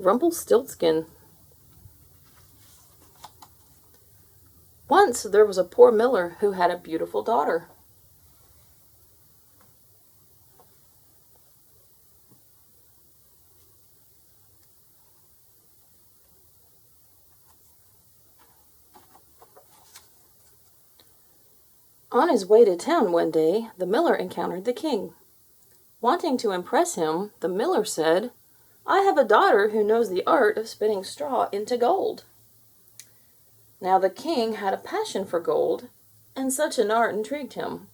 Rumpelstiltskin. Once there was a poor miller who had a beautiful daughter. On his way to town one day, the miller encountered the king. Wanting to impress him, the miller said, "I have a daughter who knows the art of spinning straw into gold." Now the king had a passion for gold, and such an art intrigued him.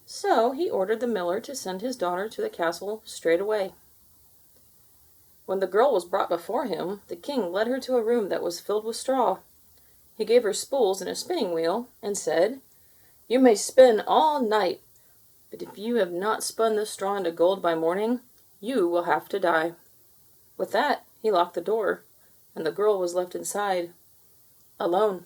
So he ordered the miller to send his daughter to the castle straight away. When the girl was brought before him, the king led her to a room that was filled with straw. He gave her spools and a spinning wheel, and said, "You may spin all night, but if you have not spun this straw into gold by morning, you will have to die." With that, he locked the door, and the girl was left inside, alone.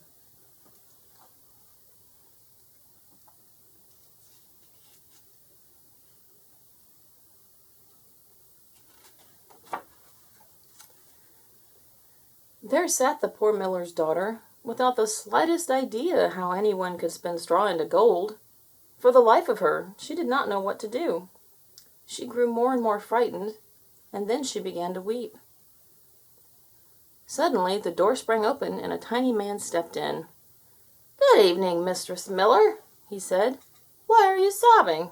There sat the poor miller's daughter, without the slightest idea how anyone could spin straw into gold. For the life of her, she did not know what to do. She grew more and more frightened, and then she began to weep. Suddenly the door sprang open, and a tiny man stepped in. "Good evening, Mistress Miller," he said. "Why are you sobbing?"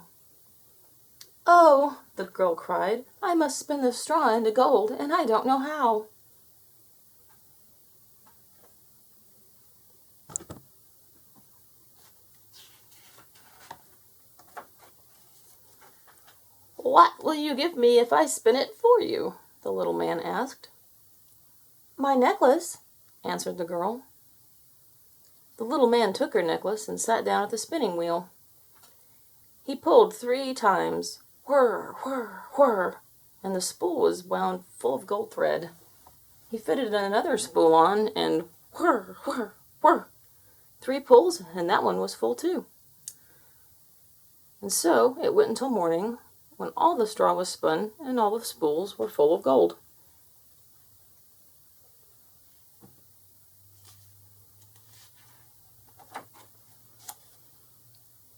"Oh," the girl cried, "I must spin this straw into gold, and I don't know how." "What will you give me if I spin it for you?" the little man asked. "My necklace," answered the girl. The little man took her necklace and sat down at the spinning wheel. He pulled 3 times, whir, whir, whir, and the spool was wound full of gold thread. He fitted another spool on, and whir, whir, whir, 3 pulls, and that one was full too. And so it went until morning, when all the straw was spun and all the spools were full of gold.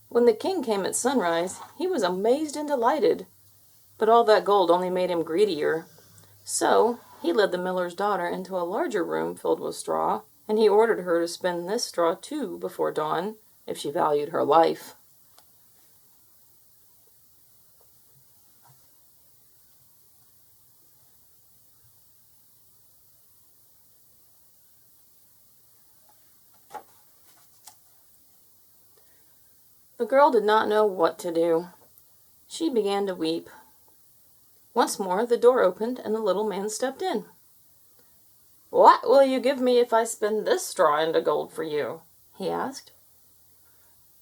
When the king came at sunrise, he was amazed and delighted, but all that gold only made him greedier. So he led the miller's daughter into a larger room filled with straw, and he ordered her to spin this straw too before dawn, if she valued her life. The girl did not know what to do. She began to weep. Once more the door opened, and the little man stepped in. "What will you give me if I spin this straw into gold for you?" he asked.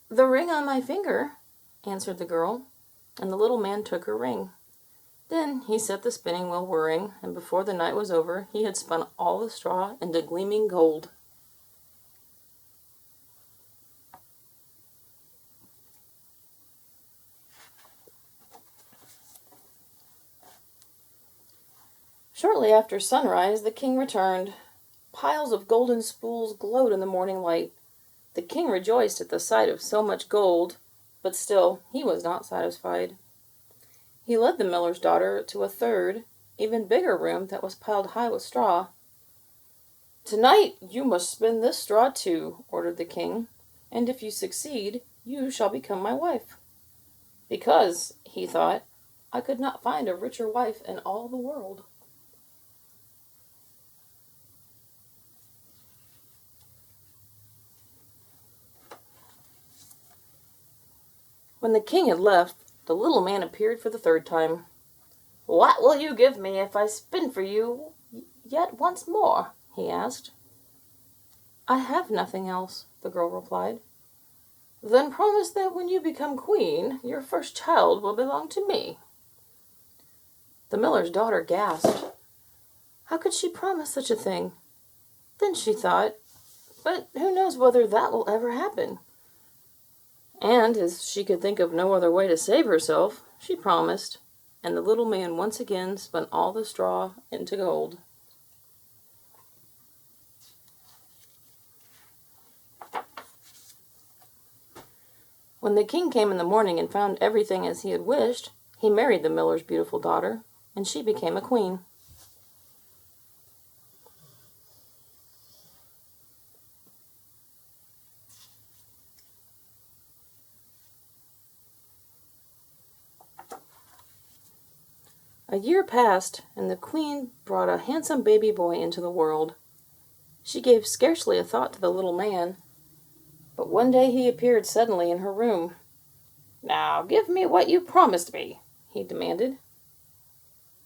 "The ring on my finger," answered the girl, and the little man took her ring. Then he set the spinning wheel whirring, and before the night was over he had spun all the straw into gleaming gold. Shortly after sunrise, the king returned. Piles of golden spools glowed in the morning light. The king rejoiced at the sight of so much gold, but still he was not satisfied. He led the miller's daughter to a third, even bigger room that was piled high with straw. "Tonight you must spin this straw too," ordered the king, "and if you succeed, you shall become my wife." Because, he thought, I could not find a richer wife in all the world. When the king had left, the little man appeared for the 3rd time. "What will you give me if I spin for you yet once more?" he asked. "I have nothing else," the girl replied. "Then promise that when you become queen, your first child will belong to me." The miller's daughter gasped. How could she promise such a thing? Then she thought, but who knows whether that will ever happen? And as she could think of no other way to save herself, she promised, and the little man once again spun all the straw into gold. When the king came in the morning and found everything as he had wished, he married the miller's beautiful daughter, and she became a queen. A year passed, and the queen brought a handsome baby boy into the world. She gave scarcely a thought to the little man, but one day he appeared suddenly in her room. "Now give me what you promised me," he demanded.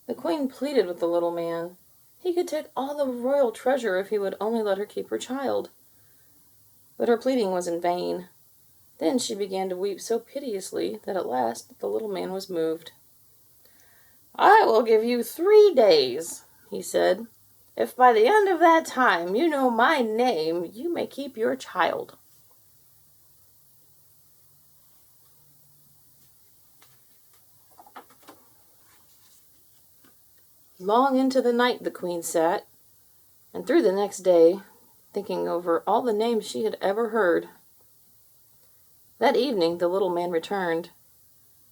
The queen pleaded with the little man. He could take all the royal treasure if he would only let her keep her child. But her pleading was in vain. Then she began to weep so piteously that at last the little man was moved. "I will give you 3 days," he said. "If by the end of that time you know my name, you may keep your child." Long into the night the queen sat, and through the next day, thinking over all the names she had ever heard. That evening the little man returned.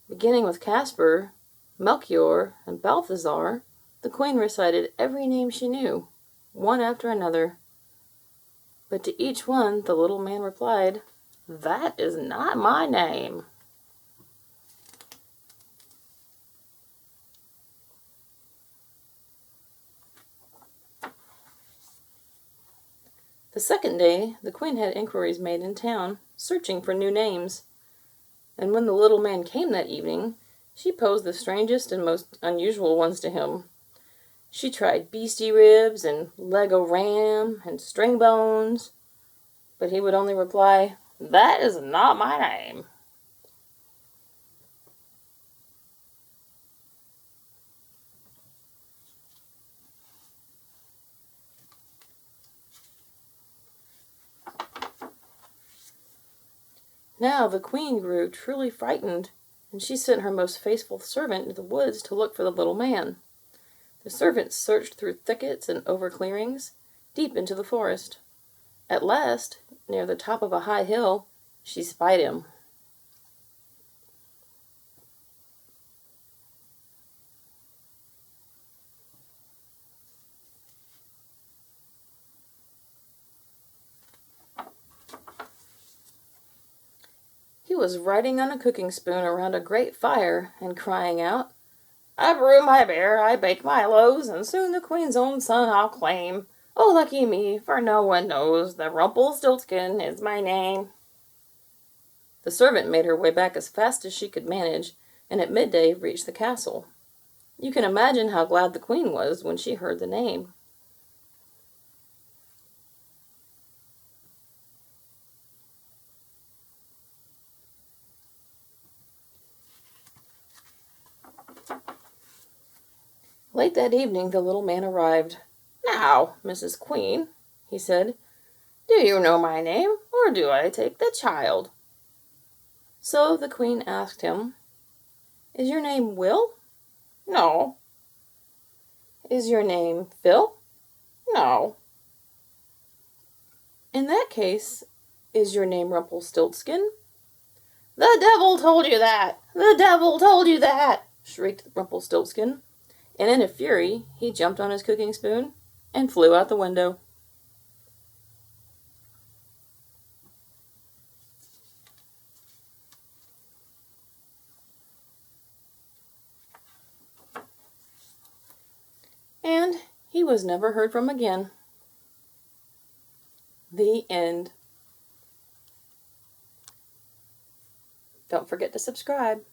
Beginning with Caspar, Melchior, and Balthazar, the queen recited every name she knew, one after another. But to each one the little man replied, "That is not my name." The second day the queen had inquiries made in town, searching for new names. And when the little man came that evening, she posed the strangest and most unusual ones to him. She tried beastie ribs and Lego ram and string bones, but he would only reply, "That is not my name." Now the queen grew truly frightened, and she sent her most faithful servant into the woods to look for the little man. The servant searched through thickets and over clearings, deep into the forest. At last, near the top of a high hill, she spied him. He was riding on a cooking spoon around a great fire, and crying out, "I brew my beer, I bake my loaves, and soon the queen's own son I'll claim. Oh, lucky me, for no one knows that Rumpelstiltskin is my name." The servant made her way back as fast as she could manage, and at midday reached the castle. You can imagine how glad the queen was when she heard the name. Late that evening the little man arrived. "Now, Mrs. Queen," he said, "do you know my name, or do I take the child?" So the queen asked him, "Is your name Will?" "No." "Is your name Phil?" "No." "In that case, is your name Rumpelstiltskin?" "The devil told you that! The devil told you that!" shrieked Rumpelstiltskin, and in a fury he jumped on his cooking spoon and flew out the window. And he was never heard from again. The end. Don't forget to subscribe.